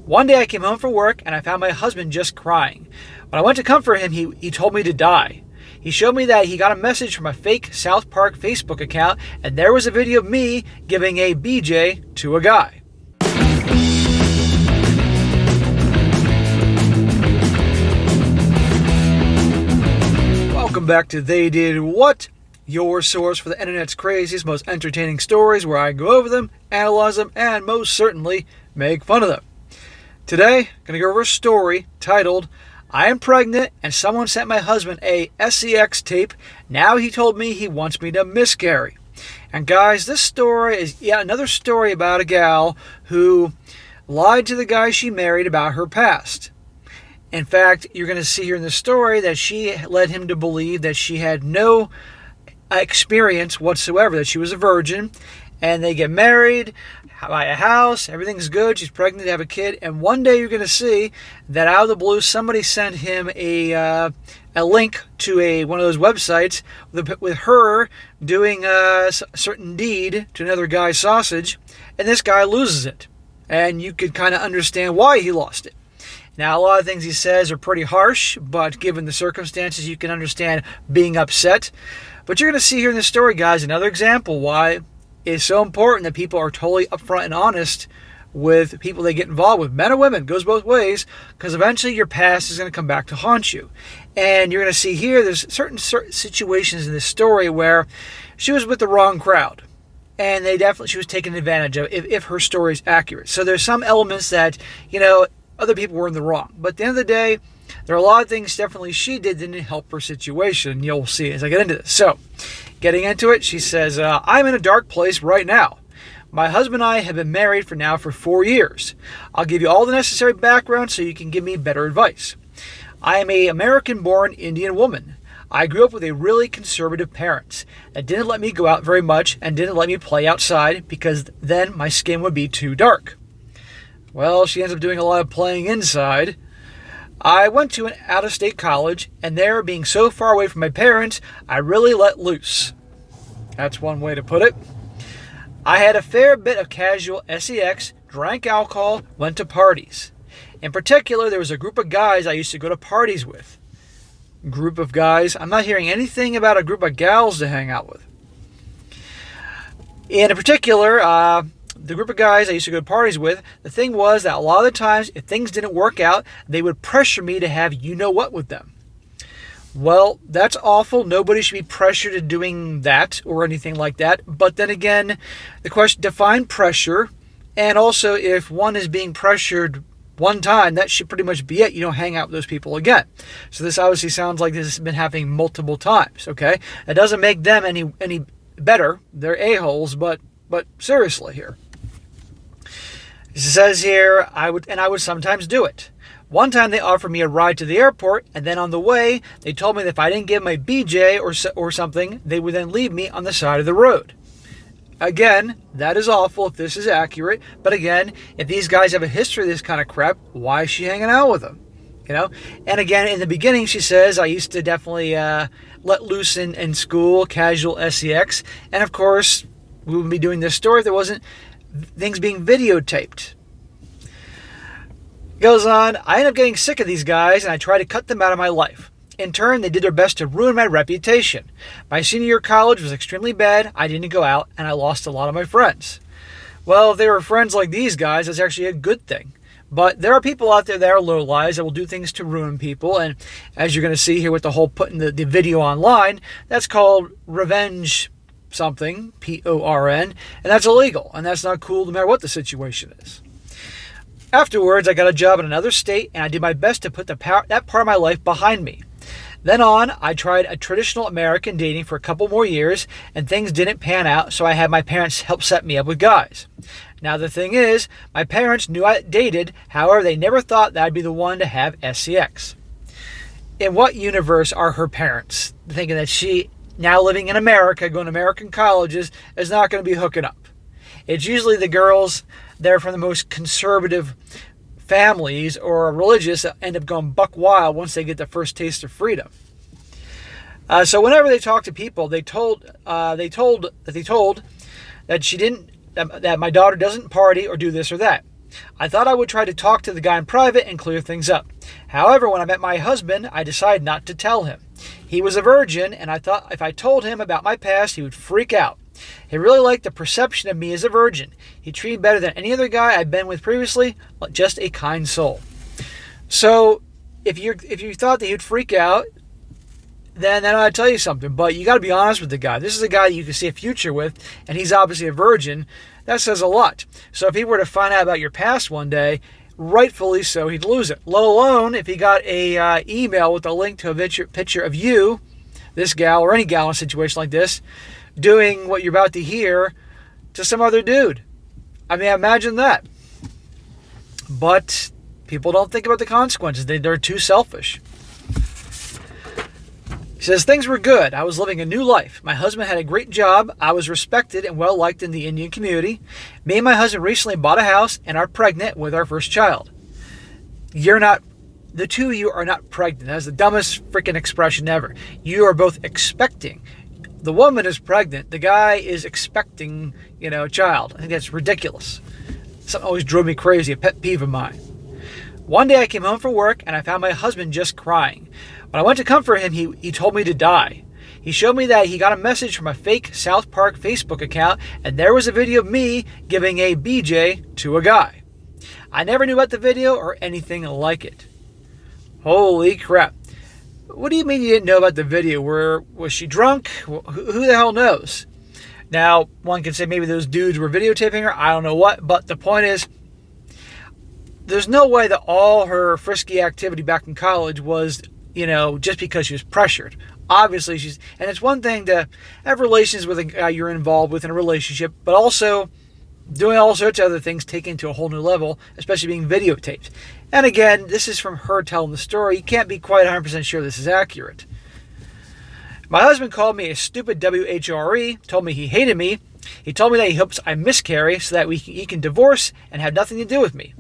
One day I came home from work and I found my husband just crying. When I went to comfort him, he told me to die. He showed me that he got a message from a fake South Park Facebook account, and there was a video of me giving a BJ to a guy. Welcome back to They Did What, your source for the internet's craziest, most entertaining stories, where I go over them, analyze them, and most certainly make fun of them. Today, I'm going to go over a story titled, I am pregnant and someone sent my husband a sex tape. Now he told me he wants me to miscarry. And guys, this story is yet another story about a gal who lied to the guy she married about her past. In fact, you're going to see here in the story that she led him to believe that she had no experience whatsoever, that she was a virgin, and they get married, buy a house, everything's good, she's pregnant to have a kid, and one day you're going to see that out of the blue somebody sent him a link to one of those websites with her doing a certain deed to another guy's sausage, and this guy loses it. And you could kind of understand why he lost it. Now, a lot of things he says are pretty harsh, but given the circumstances, you can understand being upset. But you're going to see here in this story, guys, another example why it's so important that people are totally upfront and honest with people they get involved with. Men or women, goes both ways, because eventually your past is going to come back to haunt you. And you're going to see here, there's certain situations in this story where she was with the wrong crowd. And she was taken advantage of if her story is accurate. So there's some elements that, other people were in the wrong. But at the end of the day, there are a lot of things definitely she did that didn't help her situation. You'll see as I get into this. So, getting into it, she says, I'm in a dark place right now. My husband and I have been married for 4 years. I'll give you all the necessary background so you can give me better advice. I am an American-born Indian woman. I grew up with a really conservative parents that didn't let me go out very much and didn't let me play outside because then my skin would be too dark. Well, she ends up doing a lot of playing inside. I went to an out-of-state college, and there, being so far away from my parents, I really let loose. That's one way to put it. I had a fair bit of casual sex, drank alcohol, went to parties. In particular, there was a group of guys I used to go to parties with. Group of guys? I'm not hearing anything about a group of gals to hang out with. In particular, the group of guys I used to go to parties with, the thing was that a lot of the times, if things didn't work out, they would pressure me to have you-know-what with them. Well, that's awful. Nobody should be pressured into doing that or anything like that. But then again, the question, define pressure. And also, if one is being pressured one time, that should pretty much be it. You don't hang out with those people again. So this obviously sounds like this has been happening multiple times, okay? It doesn't make them any better. They're a-holes, but seriously here. It says here, I would sometimes do it. One time they offered me a ride to the airport, and then on the way, they told me that if I didn't give them a BJ or something, they would then leave me on the side of the road. Again, that is awful if this is accurate. But again, if these guys have a history of this kind of crap, why is she hanging out with them? And again, in the beginning, she says, I used to definitely let loose in school, casual sex. And of course, we wouldn't be doing this story if there wasn't things being videotaped. Goes on, I ended up getting sick of these guys and I tried to cut them out of my life. In turn, they did their best to ruin my reputation. My senior year of college was extremely bad, I didn't go out, and I lost a lot of my friends. Well, if they were friends like these guys, that's actually a good thing. But there are people out there that are lowlives that will do things to ruin people, and as you're going to see here with the whole putting the video online, that's called revenge something, PORN, and that's illegal, and that's not cool no matter what the situation is. Afterwards, I got a job in another state, and I did my best to put that part of my life behind me. Then on, I tried a traditional American dating for a couple more years, and things didn't pan out, so I had my parents help set me up with guys. Now the thing is, my parents knew I dated, however, they never thought that I'd be the one to have sex. In what universe are her parents thinking that she, now living in America, going to American colleges, is not going to be hooking up? It's usually the girls that are from the most conservative families or religious that end up going buck wild once they get the first taste of freedom. So whenever they talk to people, they told that my daughter doesn't party or do this or that. I thought I would try to talk to the guy in private and clear things up. However, when I met my husband, I decided not to tell him. He was a virgin, and I thought if I told him about my past, he would freak out. He really liked the perception of me as a virgin. He treated me better than any other guy I'd been with previously, just a kind soul. So, if you thought that he'd freak out, then I'd tell you something. But you got to be honest with the guy. This is a guy you can see a future with, and he's obviously a virgin. That says a lot. So if he were to find out about your past one day, rightfully so, he'd lose it. Let alone if he got a email with a link to a picture of you, this gal, or any gal in a situation like this, doing what you're about to hear to some other dude. I mean, imagine that. But people don't think about the consequences. They're too selfish. He says, things were good. I was living a new life. My husband had a great job. I was respected and well liked in the Indian community. Me and my husband recently bought a house and are pregnant with our first child. The two of you are not pregnant. That's the dumbest freaking expression ever. You are both expecting. The woman is pregnant. The guy is expecting, a child. I think that's ridiculous. Something always drove me crazy, a pet peeve of mine. One day I came home from work and I found my husband just crying. When I went to comfort him, he told me to die. He showed me that he got a message from a fake South Park Facebook account, and there was a video of me giving a BJ to a guy. I never knew about the video or anything like it. Holy crap. What do you mean you didn't know about the video? Was she drunk? Who the hell knows? Now, one can say maybe those dudes were videotaping her. I don't know what, but the point is, there's no way that all her frisky activity back in college was just because she was pressured. Obviously, and it's one thing to have relations with a guy you're involved with in a relationship, but also doing all sorts of other things taken to a whole new level, especially being videotaped. And again, this is from her telling the story. You can't be quite 100% sure this is accurate. My husband called me a stupid WHRE, told me he hated me. He told me that he hopes I miscarry so that he can divorce and have nothing to do with me.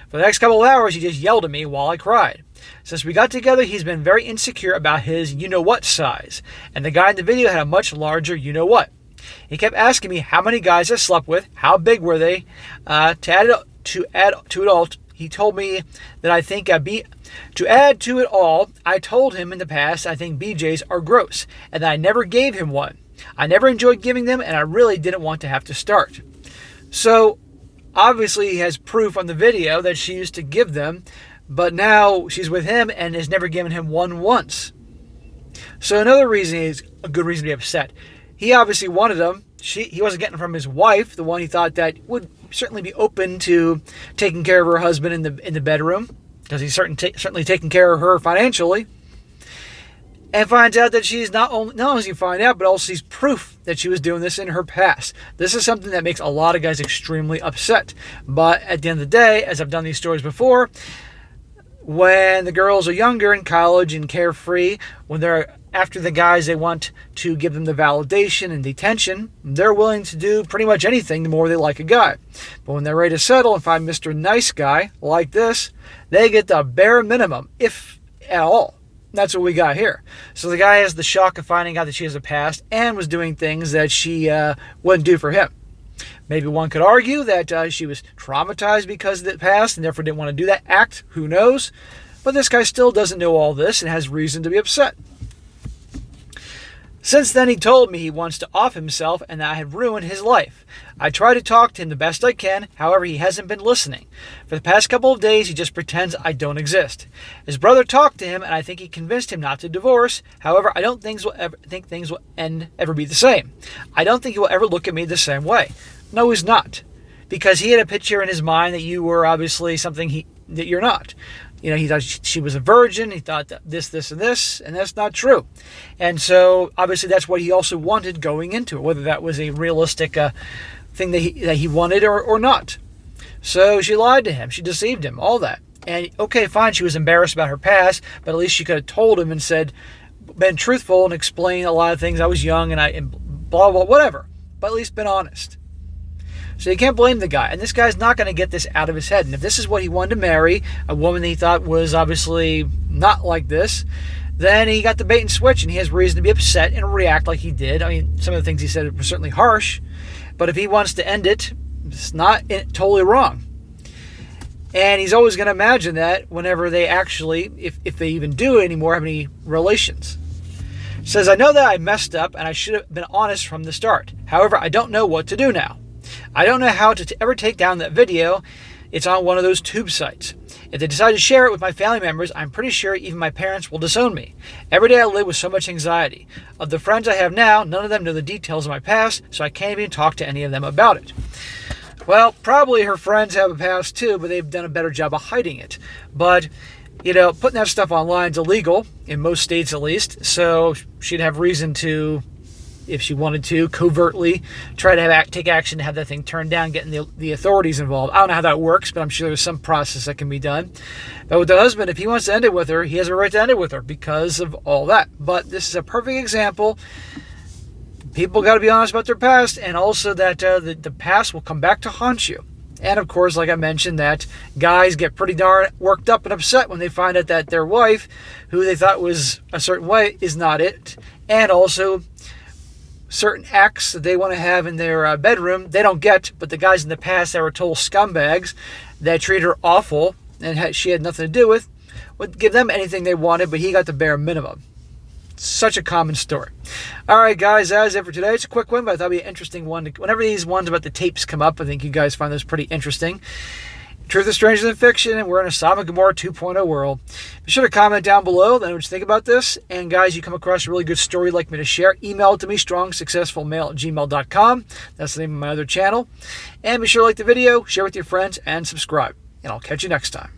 For the next couple of hours, he just yelled at me while I cried. Since we got together, he's been very insecure about his you-know-what size, and the guy in the video had a much larger you-know-what. He kept asking me how many guys I slept with, how big were they. To add to it all, he told me that I think to add to it all, I told him in the past I think BJs are gross, and that I never gave him one. I never enjoyed giving them, and I really didn't want to have to start. So, obviously, he has proof on the video that she used to give them, but now she's with him and has never given him one once. So another reason is a good reason to be upset. He obviously wanted them. He wasn't getting them from his wife, the one he thought that would certainly be open to taking care of her husband in the bedroom, because he's certainly taking care of her financially. And finds out that she's not only does he find out, but also sees proof that she was doing this in her past. This is something that makes a lot of guys extremely upset. But at the end of the day, as I've done these stories before, when the girls are younger in college and carefree, when they're after the guys, they want to give them the validation and detention. They're willing to do pretty much anything the more they like a guy. But when they're ready to settle and find Mr. Nice Guy like this, they get the bare minimum, if at all. That's what we got here. So the guy has the shock of finding out that she has a past and was doing things that she wouldn't do for him. Maybe one could argue that she was traumatized because of the past and therefore didn't want to do that act. Who knows? But this guy still doesn't know all this and has reason to be upset. Since then, he told me he wants to off himself and that I had ruined his life. I try to talk to him the best I can, however, he hasn't been listening. For the past couple of days, he just pretends I don't exist. His brother talked to him, and I think he convinced him not to divorce. However, I don't think things will ever be the same. I don't think he will ever look at me the same way. No, he's not. Because he had a picture in his mind that you were obviously something that you're not. He thought she was a virgin. He thought that this, and this, and that's not true. And so, obviously, that's what he also wanted going into it, whether that was a realistic thing that he wanted or not. So she lied to him. She deceived him, all that. And, okay, fine, she was embarrassed about her past, but at least she could have told him and been truthful and explained a lot of things. I was young and blah, blah, whatever. But at least been honest. So you can't blame the guy. And this guy's not going to get this out of his head. And if this is what he wanted to marry, a woman that he thought was obviously not like this, then he got the bait and switch and he has reason to be upset and react like he did. I mean, some of the things he said were certainly harsh. But if he wants to end it, it's not totally wrong. And he's always going to imagine that whenever they actually, if they even do anymore, have any relations. Says, I know that I messed up and I should have been honest from the start. However, I don't know what to do now. I don't know how to ever take down that video. It's on one of those tube sites. If they decide to share it with my family members, I'm pretty sure even my parents will disown me. Every day I live with so much anxiety. Of the friends I have now, none of them know the details of my past, so I can't even talk to any of them about it. Well, probably her friends have a past too, but they've done a better job of hiding it. But, putting that stuff online is illegal, in most states at least, so she'd have reason to, if she wanted to, covertly try to take action to have that thing turned down, getting the authorities involved. I don't know how that works, but I'm sure there's some process that can be done. But with the husband, if he wants to end it with her, he has a right to end it with her because of all that. But this is a perfect example. People got to be honest about their past, and also that the past will come back to haunt you. And of course, like I mentioned, that guys get pretty darn worked up and upset when they find out that their wife, who they thought was a certain way, is not it. And also, certain acts that they want to have in their bedroom, they don't get, but the guys in the past that were total scumbags that treated her awful and she had nothing to do with, would give them anything they wanted, but he got the bare minimum. Such a common story. All right, guys, that is it for today. It's a quick one, but I thought it would be an interesting one. Whenever these ones about the tapes come up, I think you guys find those pretty interesting. Truth is stranger than fiction, and we're in a Sodom and Gomorrah 2.0 world. Be sure to comment down below, let me know what you think about this. And guys, you come across a really good story you'd like me to share, email it to me, strongsuccessfulmale@gmail.com. That's the name of my other channel. And be sure to like the video, share with your friends, and subscribe. And I'll catch you next time.